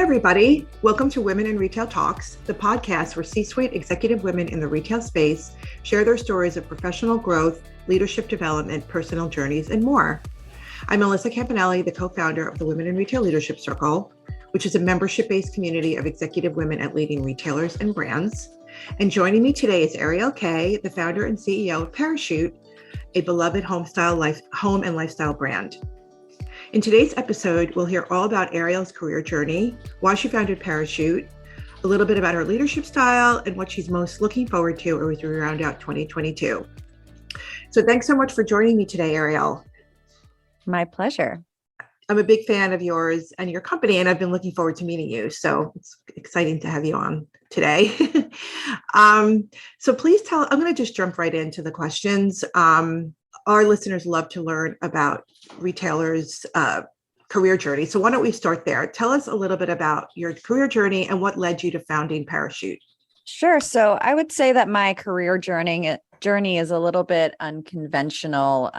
everybody. Welcome to Women in Retail Talks, the podcast where C-suite executive women in the retail space share their stories of professional growth, leadership development, personal journeys, and more. I'm Melissa Campanelli, the co-founder of the Women in Retail Leadership Circle, which is a membership-based community of executive women at leading retailers and brands. And joining me today is Ariel, Kaye, the founder and CEO of Parachute, a beloved home and lifestyle brand. In today's episode, we'll hear all about Ariel's career journey, why she founded Parachute, a little bit about her leadership style, and what she's most looking forward to as we round out 2022. So thanks so much for joining me today, Ariel. My pleasure. I'm a big fan of yours and your company, and I've been looking forward to meeting you. So it's exciting to have you on today. So please I'm going to just jump right into the questions. Our listeners love to learn about retailers' career journey. So why don't we start there? Tell us a little bit about your career journey and what led you to founding Parachute. Sure. So I would say that my career journey is a little bit unconventional.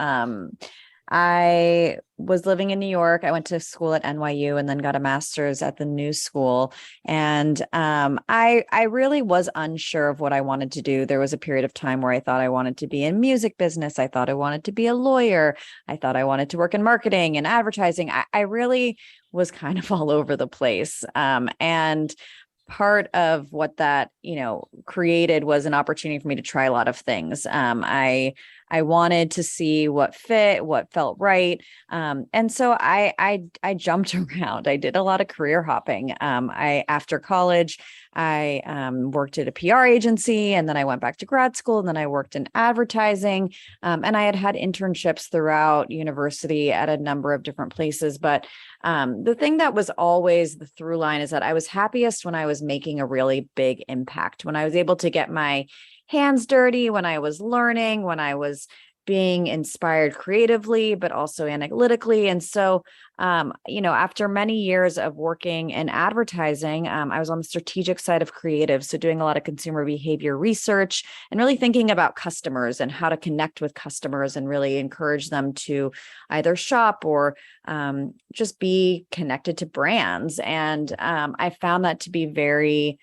I was living in New York. I went to school at NYU and then got a master's at the New School. And I really was unsure of what I wanted to do. There was a period of time where I thought I wanted to be in music business. I thought I wanted to be a lawyer. I thought I wanted to work in marketing and advertising. I really was kind of all over the place. And part of what that, created was an opportunity for me to try a lot of things. I wanted to see what fit, what felt right. And so I jumped around. I did a lot of career hopping. After college, I worked at a PR agency, and then I went back to grad school, and then I worked in advertising. And I had internships throughout university at a number of different places. But the thing that was always the through line is that I was happiest when I was making a really big impact, when I was able to get my hands dirty, when I was learning, when I was being inspired creatively, but also analytically. And so, after many years of working in advertising, I was on the strategic side of creative. So doing a lot of consumer behavior research and really thinking about customers and how to connect with customers and really encourage them to either shop or just be connected to brands. And I found that to be very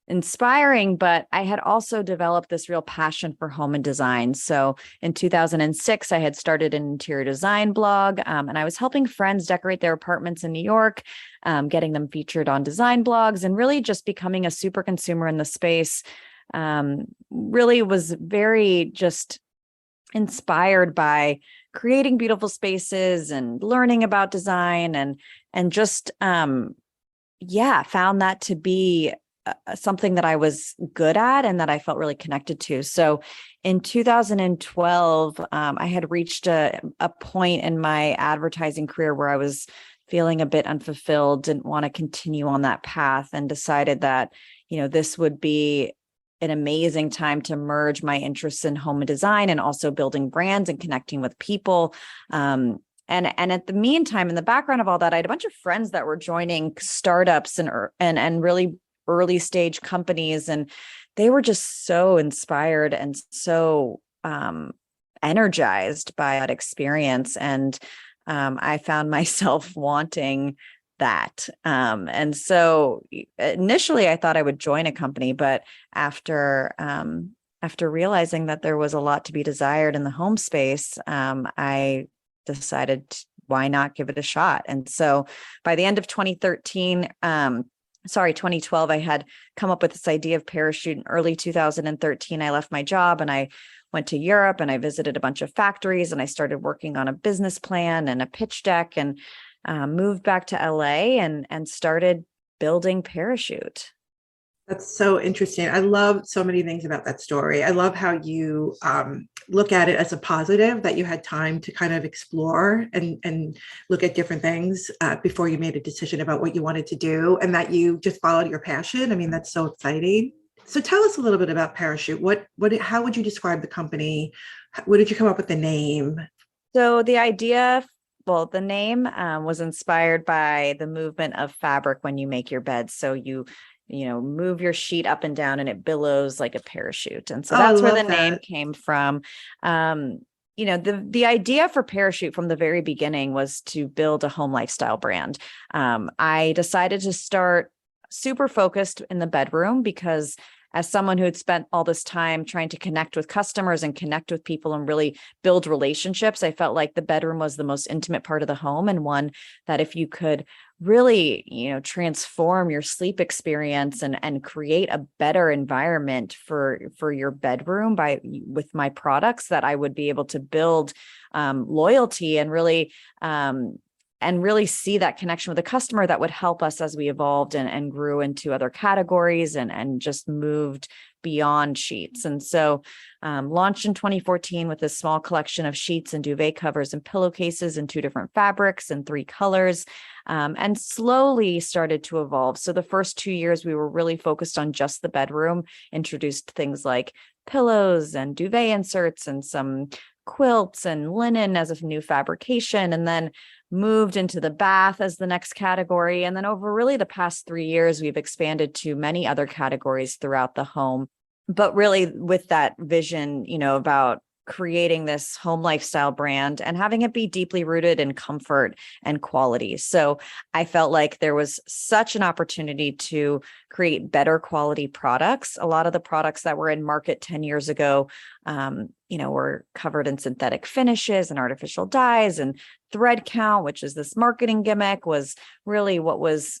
inspiring, but I had also developed this real passion for home and design. So in 2006, I had started an interior design blog, and I was helping friends decorate their apartments in New York, getting them featured on design blogs, and really just becoming a super consumer in the space. Really was very just inspired by creating beautiful spaces and learning about design and just, found that to be something that I was good at and that I felt really connected to. So in 2012, I had reached a point in my advertising career where I was feeling a bit unfulfilled, didn't want to continue on that path, and decided that, this would be an amazing time to merge my interests in home and design and also building brands and connecting with people. And at the meantime, in the background of all that, I had a bunch of friends that were joining startups and really early stage companies, and they were just so inspired and so energized by that experience. And I found myself wanting that. And so initially I thought I would join a company, but after realizing that there was a lot to be desired in the home space, I decided, why not give it a shot? And so by the end of 2012, I had come up with this idea of Parachute. In early 2013, I left my job and I went to Europe and I visited a bunch of factories and I started working on a business plan and a pitch deck, and moved back to LA and started building Parachute. That's so interesting. I love so many things about that story. I love how you look at it as a positive, that you had time to kind of explore and look at different things before you made a decision about what you wanted to do, and that you just followed your passion. I mean, that's so exciting. So tell us a little bit about Parachute. How would you describe the company? What did you come up with the name? So the idea, the name was inspired by the movement of fabric when you make your bed. So you move your sheet up and down and it billows like a parachute. And so that's where the name came from. The idea for Parachute from the very beginning was to build a home lifestyle brand. I decided to start super focused in the bedroom because as someone who had spent all this time trying to connect with customers and connect with people and really build relationships, I felt like the bedroom was the most intimate part of the home, and one that if you could really, transform your sleep experience and create a better environment for your bedroom with my products, that I would be able to build loyalty and really see that connection with the customer that would help us as we evolved and grew into other categories and just moved beyond sheets. And so launched in 2014 with a small collection of sheets and duvet covers and pillowcases in 2 different fabrics and 3 colors, and slowly started to evolve. So the first 2 years, we were really focused on just the bedroom, introduced things like pillows and duvet inserts and some quilts and linen as a new fabrication, and then moved into the bath as the next category. And then over really the past 3 years, we've expanded to many other categories throughout the home, but really with that vision, about creating this home lifestyle brand and having it be deeply rooted in comfort and quality. So I felt like there was such an opportunity to create better quality products. A lot of the products that were in market 10 years ago, were covered in synthetic finishes and artificial dyes, and thread count, which is this marketing gimmick, was really what was,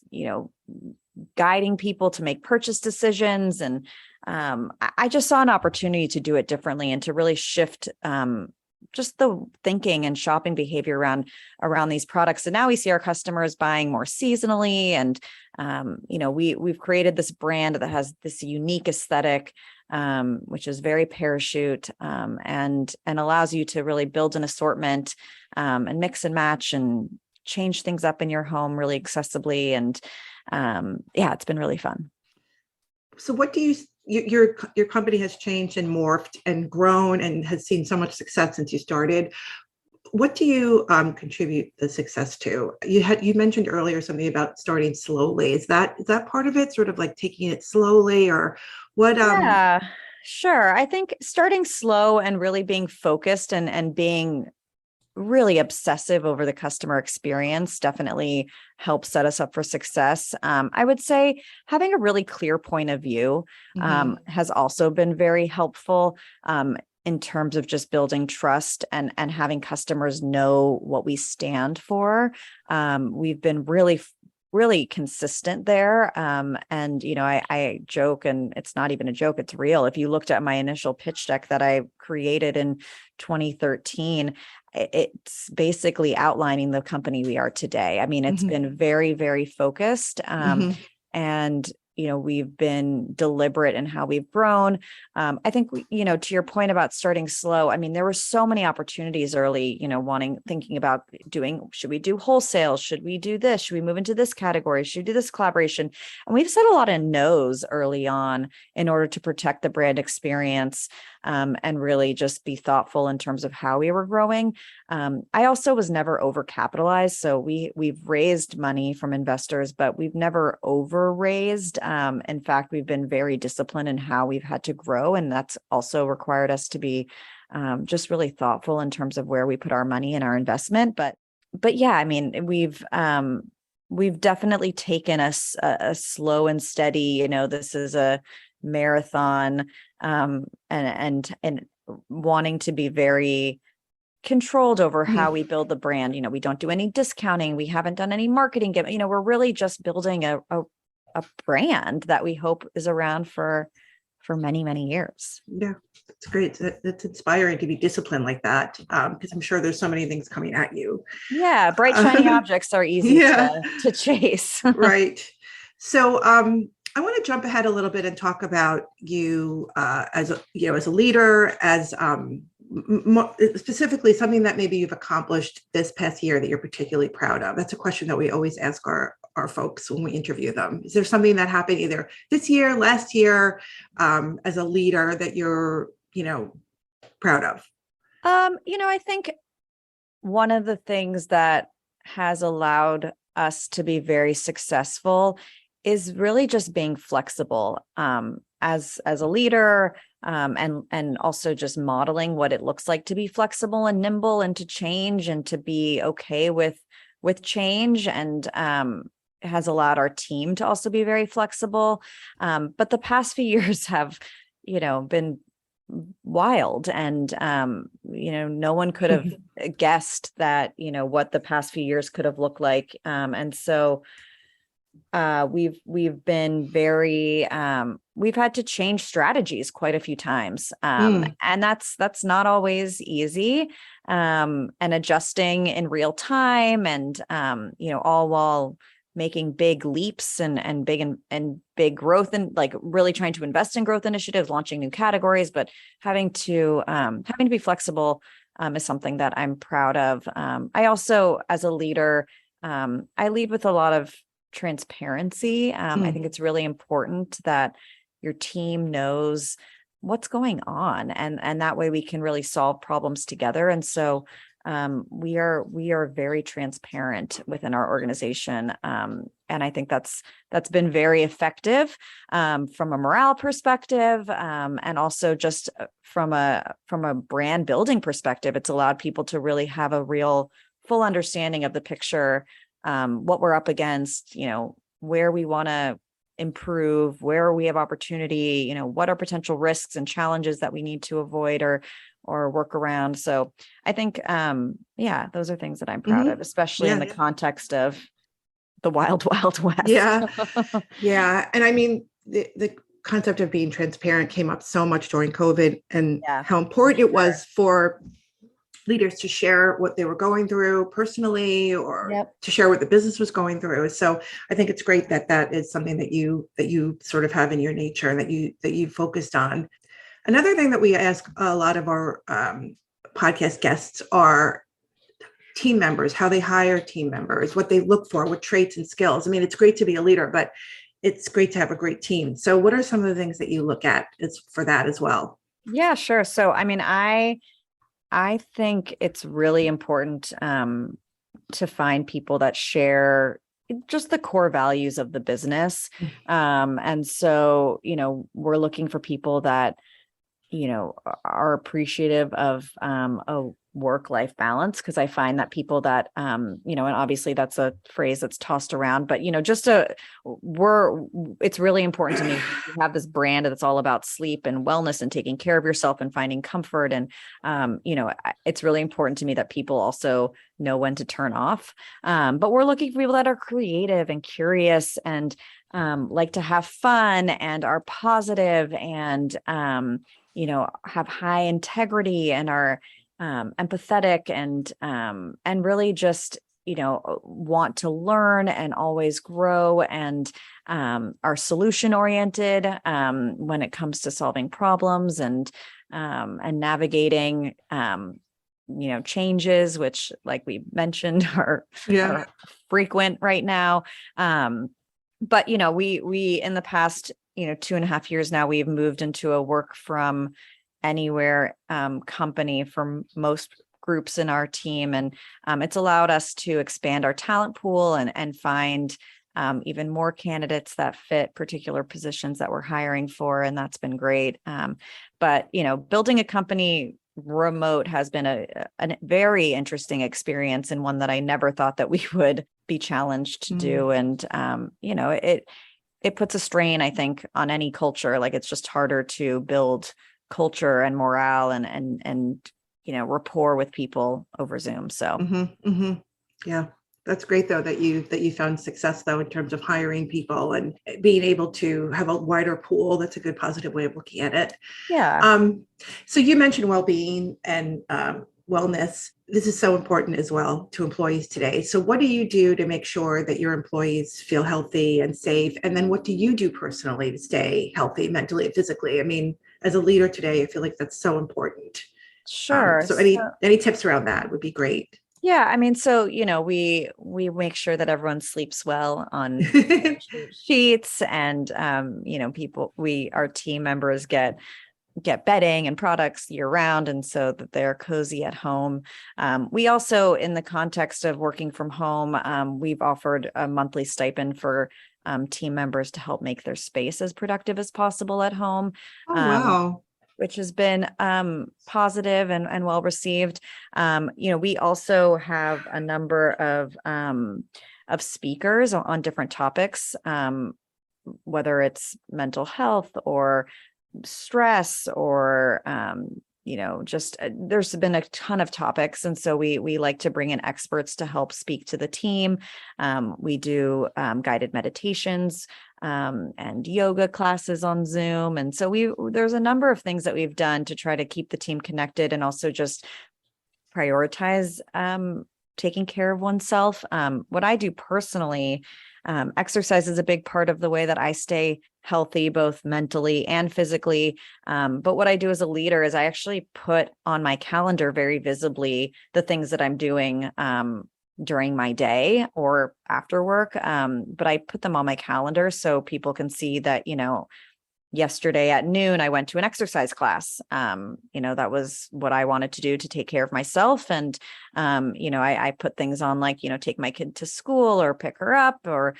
guiding people to make purchase decisions. And I just saw an opportunity to do it differently and to really shift just the thinking and shopping behavior around these products. And now we see our customers buying more seasonally. And, we've created this brand that has this unique aesthetic, which is very parachute, and allows you to really build an assortment and mix and match and change things up in your home really accessibly. And it's been really fun. So what do your company has changed and morphed and grown and has seen so much success since you started. What do you contribute the success to? You mentioned earlier something about starting slowly. Is that part of it? Sort of like taking it slowly, or what? Yeah, sure. I think starting slow and really being focused and being really obsessive over the customer experience definitely helps set us up for success. I would say having a really clear point of view has also been very helpful in terms of just building trust and having customers know what we stand for. We've been really consistent there. And, I joke, and it's not even a joke, it's real. If you looked at my initial pitch deck that I created in 2013, it's basically outlining the company we are today. I mean, it's been very, very focused. And, we've been deliberate in how we've grown. I think, to your point about starting slow, I mean, there were so many opportunities early, thinking about should we do wholesale? Should we do this? Should we move into this category? Should we do this collaboration? And we've said a lot of no's early on in order to protect the brand experience, and really just be thoughtful in terms of how we were growing. I also was never overcapitalized. So we've raised money from investors, but we've never over raised. In fact, we've been very disciplined in how we've had to grow. And that's also required us to be just really thoughtful in terms of where we put our money and our investment. But yeah, I mean, we've definitely taken a slow and steady, this is a marathon, and wanting to be very controlled over how we build the brand. We don't do any discounting. We haven't done any marketing. We're really just building a brand that we hope is around for many, many years. Yeah, that's great. That's inspiring to be disciplined like that, because I'm sure there's so many things coming at you. Yeah, bright, shiny objects are easy to chase. Right. So I want to jump ahead a little bit and talk about you as a leader, as specifically something that maybe you've accomplished this past year that you're particularly proud of. That's a question that we always ask our folks when we interview them. Is there something that happened either this year, last year, as a leader that you're, proud of? I think one of the things that has allowed us to be very successful is really just being flexible, as a leader, and also just modeling what it looks like to be flexible and nimble and to change and to be okay with change. And has allowed our team to also be very flexible. But the past few years have, been wild, and no one could have guessed that, what the past few years could have looked like. And so we've been very we've had to change strategies quite a few times, and that's not always easy, and adjusting in real time, and all while making big leaps and big growth, and like really trying to invest in growth initiatives, launching new categories, but having to be flexible is something that I'm proud of. I also, as a leader, I lead with a lot of transparency. I think it's really important that your team knows what's going on, and that way we can really solve problems together. And so we are very transparent within our organization, and I think that's been very effective from a morale perspective, and also just from a brand building perspective. It's allowed people to really have a real full understanding of the picture, what we're up against, where we want to improve, where we have opportunity, what are potential risks and challenges that we need to avoid or work around. So I think, those are things that I'm proud of, especially in the context of the wild, wild west. Yeah. Yeah. And I mean, the concept of being transparent came up so much during COVID, and how important it was for leaders to share what they were going through personally, or to share what the business was going through. So I think it's great that is something that you sort of have in your nature, and that you focused on. Another thing that we ask a lot of our podcast guests are team members, how they hire team members, what they look for, what traits and skills. I mean, it's great to be a leader, but it's great to have a great team. So what are some of the things that you look at for that as well? Yeah, sure. So, I mean, I think it's really important to find people that share just the core values of the business. And so, we're looking for people that, are appreciative of a work-life balance, because I find that people that, and obviously that's a phrase that's tossed around, but, it's really important to me to have this brand that's all about sleep and wellness and taking care of yourself and finding comfort. And, it's really important to me that people also know when to turn off. But we're looking for people that are creative and curious, and like to have fun, and are positive, and, have high integrity, and are empathetic, and really just, want to learn and always grow, and are solution oriented when it comes to solving problems, and navigating changes, which, like we mentioned, are frequent right now. But we in the past 2.5 years now, we've moved into a work from anywhere company for most groups in our team, and it's allowed us to expand our talent pool, and find even more candidates that fit particular positions that we're hiring for, and that's been great. But building a company remote has been a very interesting experience, and one that I never thought that we would be challenged to do. And it puts a strain, I think, on any culture. Like, it's just harder to build culture and morale and rapport with people over Zoom. So yeah, that's great though, that you found success though in terms of hiring people and being able to have a wider pool. That's a good positive way of looking at it. So you mentioned well-being and wellness. This is so important as well to employees today. So what do you do to make sure that your employees feel healthy and safe? And then what do you do personally to stay healthy mentally and physically? I mean, as a leader today, I feel like that's so important. Sure. So any tips around that would be great. Yeah, I mean, so we make sure that everyone sleeps well on sheets, and our team members get bedding and products year round, and so that they're cozy at home. We also, in the context of working from home, we've offered a monthly stipend for team members to help make their space as productive as possible at home. Oh, wow. Which has been positive and well received. We also have a number of of speakers on different topics, whether it's mental health or stress or just there's been a ton of topics, and so we like to bring in experts to help speak to the team. We do guided meditations and yoga classes on Zoom, and so there's a number of things that we've done to try to keep the team connected and also just prioritize taking care of oneself. What I do personally, exercise is a big part of the way that I stay healthy, both mentally and physically. But what I do as a leader is I actually put on my calendar very visibly the things that I'm doing during my day or after work. But I put them on my calendar so people can see that, yesterday at noon, I went to an exercise class. That was what I wanted to do to take care of myself. And, I put things on like, take my kid to school or pick her up or,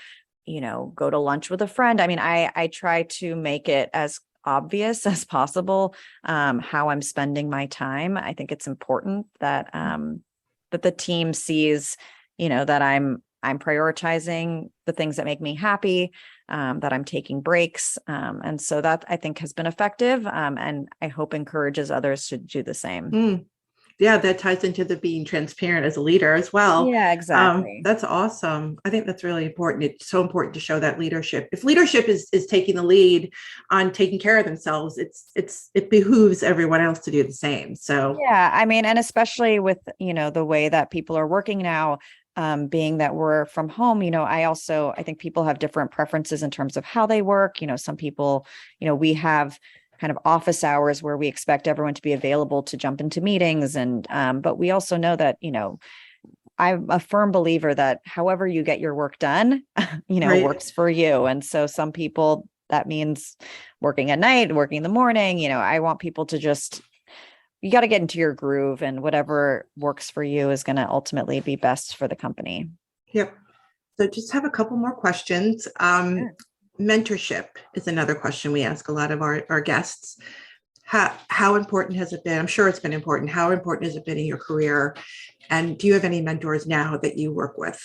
go to lunch with a friend. I mean, I try to make it as obvious as possible how I'm spending my time. I think it's important that that the team sees, that I'm prioritizing the things that make me happy, that I'm taking breaks. And so that I think has been effective. And I hope encourages others to do the same. Yeah, that ties into the being transparent as a leader as well. Yeah, exactly. That's awesome. I think that's really important. It's so important to show that leadership. If leadership is taking the lead on taking care of themselves, it behooves everyone else to do the same. So yeah, I mean, and especially with, the way that people are working now, being that we're from home, I think people have different preferences in terms of how they work. Some people, we have kind of office hours where we expect everyone to be available to jump into meetings. And, but we also know that, I'm a firm believer that however you get your work done, Right. works for you. And so some people, that means working at night, working in the morning, I want people to just, you got to get into your groove, and whatever works for you is going to ultimately be best for the company. Yep. So just have a couple more questions. Sure. Mentorship is another question we ask a lot of our guests. How important has it been? I'm sure it's been important. How important has it been in your career? And do you have any mentors now that you work with?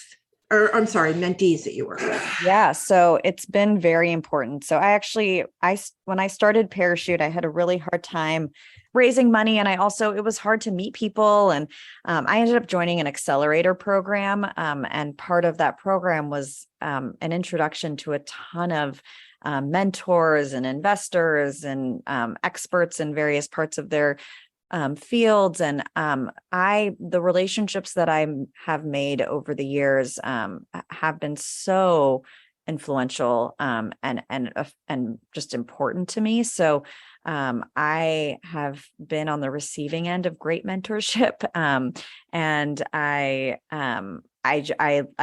Or I'm sorry, mentees that you work with? Yeah, so it's been very important. So when I started Parachute, I had a really hard time raising money. And it was hard to meet people. And I ended up joining an accelerator program. And part of that program was an introduction to a ton of mentors and investors and experts in various parts of their fields. And the relationships that I have made over the years have been so influential and just important to me. So I have been on the receiving end of great mentorship, and I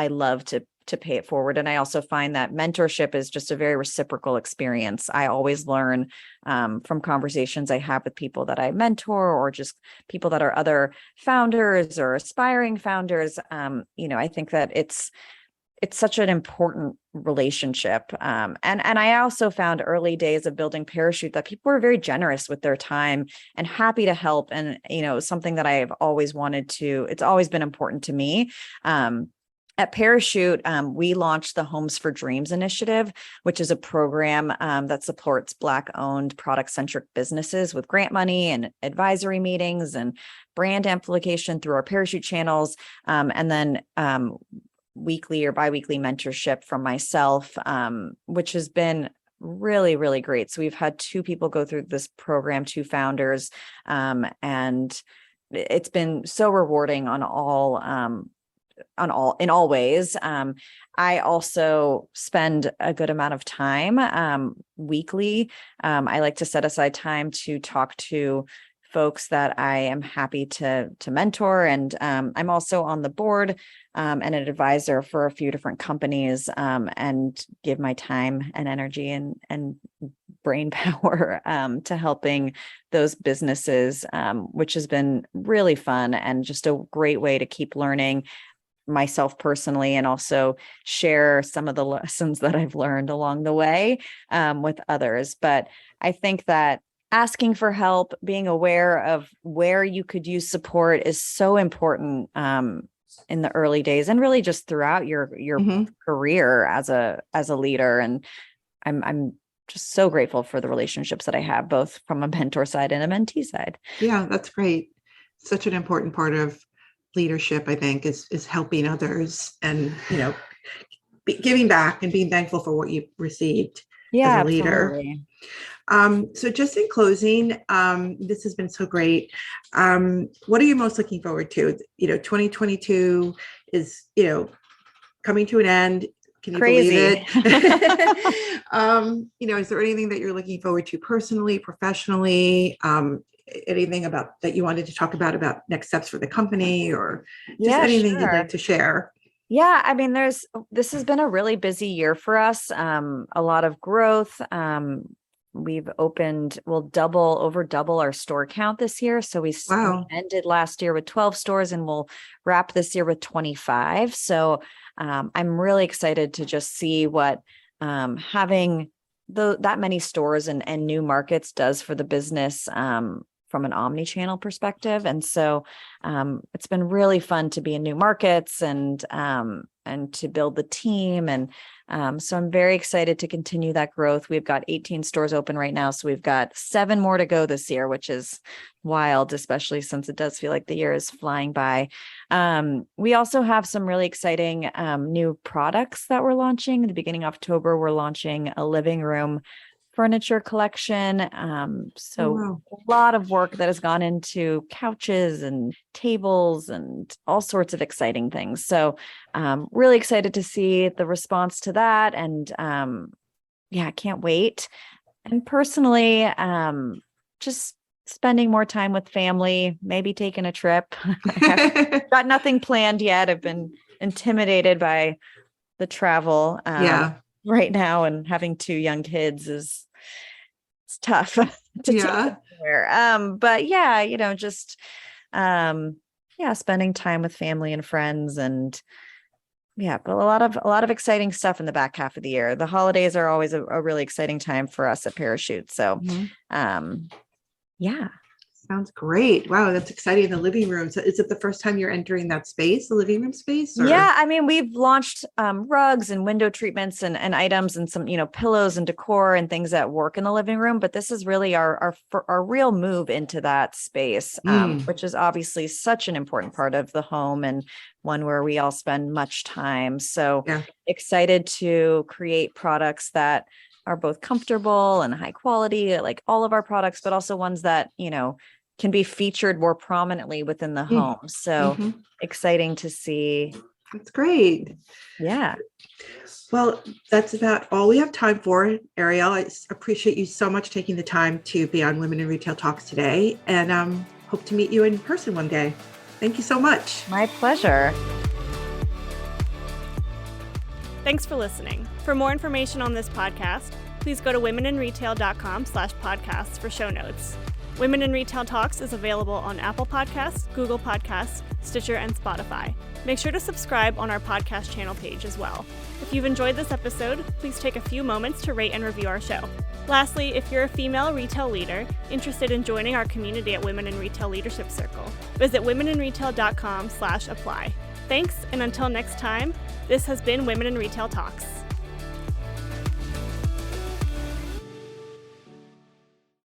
love to pay it forward. And I also find that mentorship is just a very reciprocal experience. I always learn from conversations I have with people that I mentor, or just people that are other founders or aspiring founders. I think that it's such an important relationship. And I also found early days of building Parachute that people were very generous with their time and happy to help. And, something that I've always it's always been important to me. At Parachute, we launched the Homes for Dreams initiative, which is a program that supports Black-owned product-centric businesses with grant money and advisory meetings and brand amplification through our Parachute channels. And then weekly or biweekly mentorship from myself, which has been really, really great. So we've had 2 people go through this program, 2 founders, and it's been so rewarding in all ways. I also spend a good amount of time weekly. I like to set aside time to talk to folks that I am happy to mentor. And I'm also on the board and an advisor for a few different companies, and give my time and energy and brain power to helping those businesses, which has been really fun and just a great way to keep learning myself personally, and also share some of the lessons that I've learned along the way with others. But I think that asking for help, being aware of where you could use support is so important. in the early days and really just throughout your career as a leader. And I'm just so grateful for the relationships that I have, both from a mentor side and a mentee side. Yeah, that's great. Such an important part of leadership, I think, is helping others and, giving back and being thankful for what you received as a leader. Absolutely. So just in closing, this has been so great. What are you most looking forward to? 2022 is, coming to an end. Can you believe it? Is there anything that you're looking forward to personally, professionally? Anything about that you wanted to talk about next steps for the company, or just anything you'd like to share? Yeah, I mean, this has been a really busy year for us. A lot of growth. We've we'll over double our store count this year. So we ended last year with 12 stores and we'll wrap this year with 25. So I'm really excited to just see what having that many stores and new markets does for the business from an omni-channel perspective. And so it's been really fun to be in new markets and to build the team. And so I'm very excited to continue that growth. We've got 18 stores open right now. So we've got 7 more to go this year, which is wild, especially since it does feel like the year is flying by. We also have some really exciting new products that we're launching. At the beginning of October, we're launching a living room furniture collection. A lot of work that has gone into couches and tables and all sorts of exciting things. So really excited to see the response to that. And I can't wait. And personally, just spending more time with family, maybe taking a trip. I've got nothing planned yet. I've been intimidated by the travel. Right now, and having 2 young kids it's tough to take anywhere. But spending time with family and friends, and but a lot of exciting stuff in the back half of the year. The holidays are always a really exciting time for us at Parachute. So Sounds great. Wow, that's exciting. The living room. So is it the first time you're entering that space, the living room space? Or? Yeah, I mean, we've launched rugs and window treatments and items and some, pillows and decor and things that work in the living room. But this is really our real move into that space, which is obviously such an important part of the home and one where we all spend much time. So excited to create products that are both comfortable and high quality, like all of our products, but also ones that, can be featured more prominently within the home. So exciting to see. That's great. Yeah. Well, that's about all we have time for, Ariel. I appreciate you so much taking the time to be on Women in Retail Talks today, and hope to meet you in person one day. Thank you so much. My pleasure. Thanks for listening. For more information on this podcast, please go to womeninretail.com/podcasts for show notes. Women in Retail Talks is available on Apple Podcasts, Google Podcasts, Stitcher, and Spotify. Make sure to subscribe on our podcast channel page as well. If you've enjoyed this episode, please take a few moments to rate and review our show. Lastly, if you're a female retail leader interested in joining our community at Women in Retail Leadership Circle, visit womeninretail.com/apply. Thanks, and until next time, this has been Women in Retail Talks.